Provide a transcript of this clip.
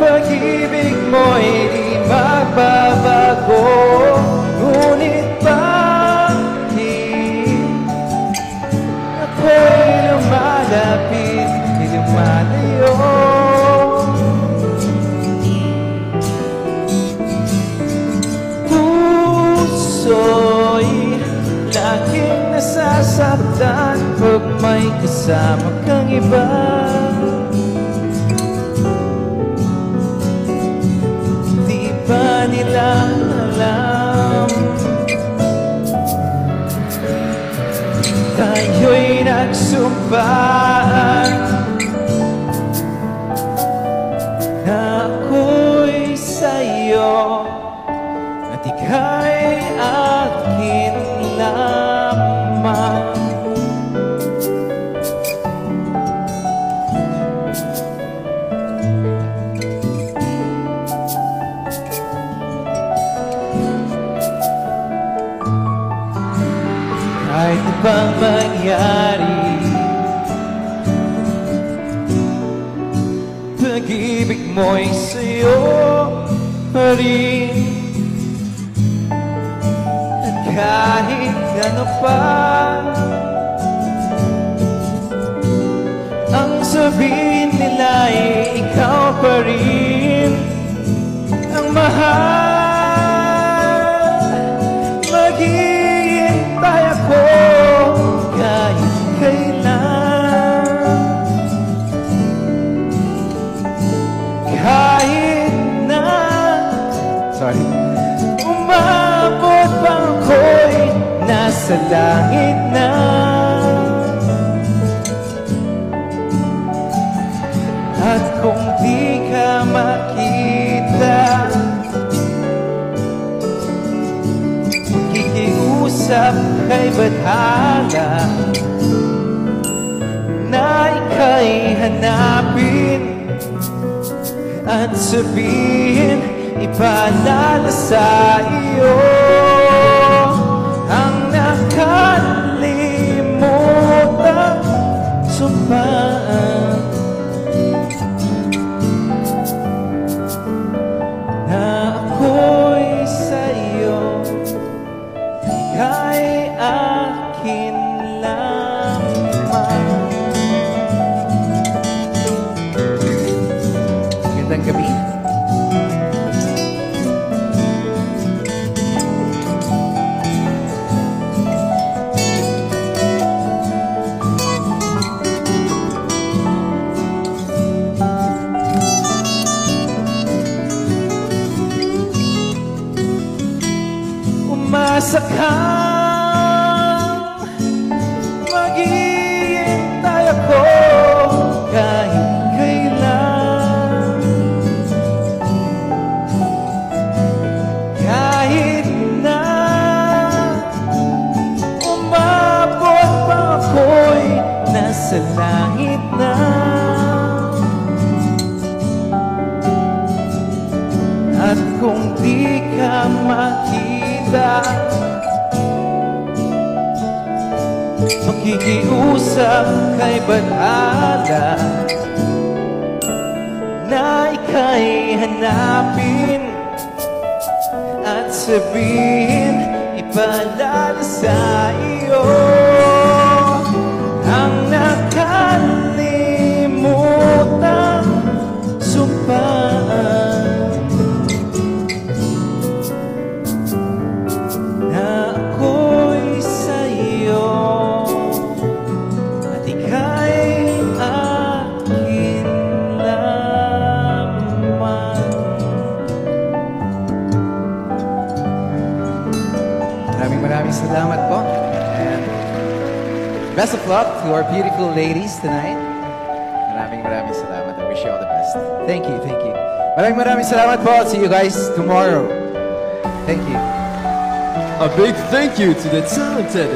pag-ibig mo'y di magbabago. Ngunit bakit ako'y lumalapit, di lumalayo? Puso'y laging nasasaktan pag may kasama kang iba. Di ba nila alam tayo'y nagsumpaan na ako'y sa'yo at ika'y akin lamang. Kahit na bang mangyari, pag-ibig mo'y sa'yo pa rin. At kahit ano pa ang sabihin nila'y ikaw pa rin ang mahal. Maghihintay ako kahit kailan, kahit na umabot pa ako'y nasa langit na. At kung di ka makita, makikiusap kay Bathala na ika'y hanapin at sabihin, ipaalala sa iyo ang nakalimutan sumpaan na ako'y sa'yo, ika'y akin lamang. Gandang gabi. Umasa kang maghihintay ako kahit kailan, kahit na umabot pa ako'y nasa langit na. At kung di ka makita, makikiusap kay Bathala na ika'y hanapin at sabihin, ipaalala sa iyo ang nakalimutan sumpaan na ako'y sa'yo at ika'y akin lamang. Maraming salamat po, and best of luck to our beautiful ladies tonight. Maraming salamat. I wish you all the best. Thank you, thank you. Maraming salamat po. I'll see you guys tomorrow. Thank you. A big thank you to the talented